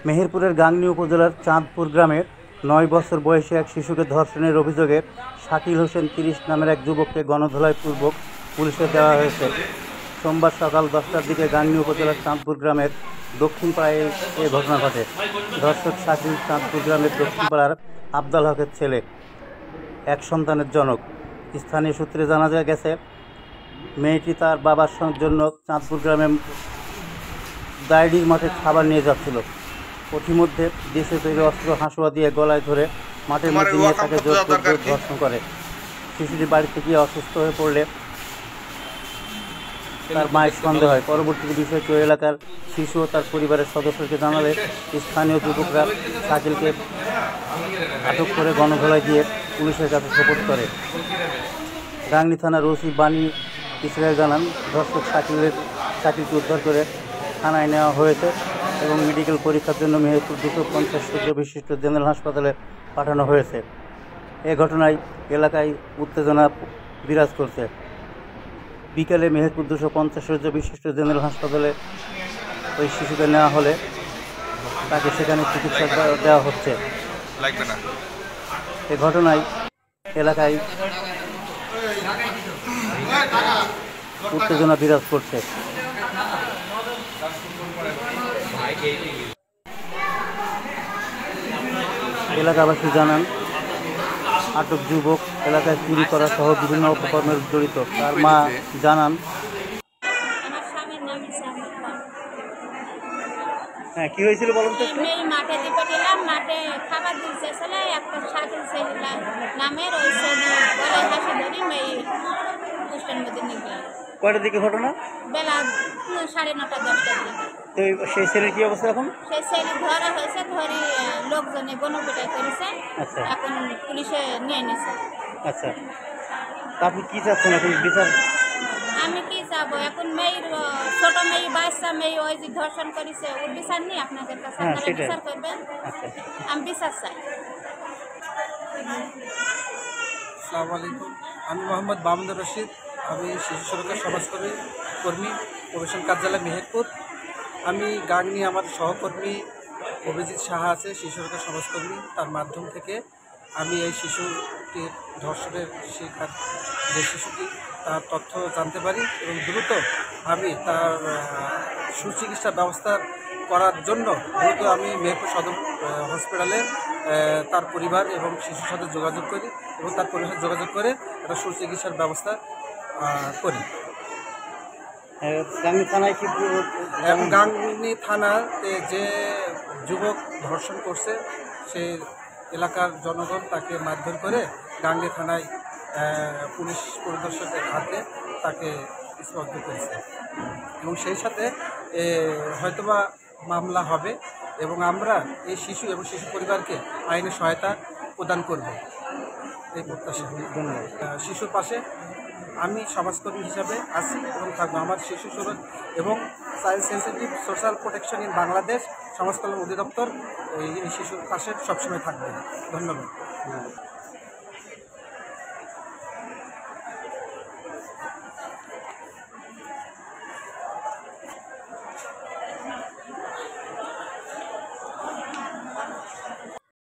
মেহেরপুরের গাংনী উপজেলার চাঁদপুর গ্রামের ৯ বছর বয়সী এক শিশুকে ধর্ষণের অভিযোগে শাকিল হোসেন ৩০ নামের এক যুবককে গণধোলাইপূর্বক পুলিশে দেওয়া হয়েছে। সোমবার সকাল 10টার দিকে গাংনী উপজেলার চাঁদপুর গ্রামের দক্ষিণপাড়ায় এ ঘটনা ঘটে। ধর্ষক শাকিল চাঁদপুর গ্রামের দক্ষিণপাড়ার আবদাল হকের ছেলে, এক সন্তানের জনক। স্থানীয় সূত্রে জানা গেছে, মেয়েটি তার বাবার জন্য চাঁদপুর গ্রামে ডায়েরির মাঠে খাবার নিয়ে যাচ্ছিল। পথিমধ্যে দেশে তৈরি অস্ত্র হাঁসুয়া দিয়ে গলায় ধরে মাঠের মধ্যে নিয়ে তাকে ধর্ষণ করে। শিশুটি বাড়িতে গিয়ে অসুস্থ হয়ে পড়লে তার মায়ের সন্দেহ হয়। পরবর্তীতে বিষয়টি ওই এলাকার শিশু ও তার পরিবারের সদস্যকে জানালে স্থানীয় যুবকরা শাকিলকে আটক করে গণধোলাই দিয়ে পুলিশের কাছে সোপর্দ করে। গাংনী থানার ওসি বানী ইসরায়েল জানান, ধর্ষক শাকিলকে উদ্ধার করে থানায় নেওয়া হয়েছে এবং মেডিকেল পরীক্ষার জন্য মেহেরপুর 250 শয্য বিশিষ্ট জেনারেল হাসপাতালে পাঠানো হয়েছে। এ ঘটনায় এলাকায় উত্তেজনা বিরাজ করছে। বিকেলে মেহেরপুর 250 শয্য বিশিষ্ট জেনারেল হাসপাতালে ওই শিশুকে নেওয়া হলে তাকে সেখানে চিকিৎসা দেওয়া হচ্ছে। এ ঘটনায় এলাকায় উত্তেজনা বিরাজ করছে। এলাকাবাসী জানান, আটক যুবক এলাকায় চুরি করা সহ বিভিন্ন অপকর্মের জড়িত। তার মা জানান, হ্যাঁ কি হয়েছিল বলুন তো? মাঠে দিতে গেলাম, মাঠে খাবার দিচ্ছে আসলে একটা শাকিল নামের ওই গলায় হাসি ধরি মেয়ে পোস্টের মধ্যে নিয়ে। কয়টার দিকে ঘটনা? বেলা 9:30 10টার দিকে। তো সেই ছেলের কি অবস্থা এখন? সেই ছেলে ধরা হয়েছে, ধরি লোকজনে গণপিটাই করেছে। আচ্ছা, এখন পুলিশে নিয়ে নিছে। আচ্ছা, আপনি কি চাচ্ছেন এখন বিচার? আমি কি চাবো এখন? মেয়ের ছোট মেয়ে, বাচ্চা মেয়ে ওই যে ধর্ষণ করেছে, ওর বিচার নেই আপনাদের কাছে? আপনারা বিচার করবেন? আমি বিচার চাই। আসসালামু আলাইকুম, আমি মোহাম্মদ বামুনুর রশিদ। আমি শিশু সুরক্ষা সমাজকর্মী প্রবেশন কার্যালয় মেহেরপুর। আমি গাংনী আমার সহকর্মী অভিজিৎ সাহা আছে, শিশু সুরক্ষা সমাজকর্মী। তার মাধ্যম থেকে আমি এই শিশুটির ধর্ষণের শিকার যে শিশুটি তার তথ্য জানতে পারি এবং দ্রুত আমি তার সুচিকিৎসা ব্যবস্থা করার জন্য আমি মেহেরপুর সদর হসপিটালে তার পরিবার এবং শিশুর সাথে যোগাযোগ করি এবং তার পরিবার যোগাযোগ করে একটা সুচিকিৎসার ব্যবস্থা করি। গাংনী থানায় কি এবং গাংনী থানাতে যে যুবক ধর্ষণ করছে সে এলাকার জনগণ তাকে মারধর করে গাংনী থানায় পুলিশ পরিদর্শকের হাতে তাকে স্পর্শ করেছে এবং সেই সাথে হয়তোবা মামলা হবে এবং আমরা এই শিশু এবং শিশু পরিবারকে আইনের সহায়তা প্রদান করব এই প্রত্যাশা। ধন্যবাদ। শিশুর পাশে আমি সমাজকর্মী হিসাবে আছি এবং থাকবো। আমার শিশু সুরক্ষা এবং child sensitive social protection in Bangladesh সমাজ কল্যাণ অধিদপ্তর এই শিশুর পাশে সবসময় থাকবে। ধন্যবাদ।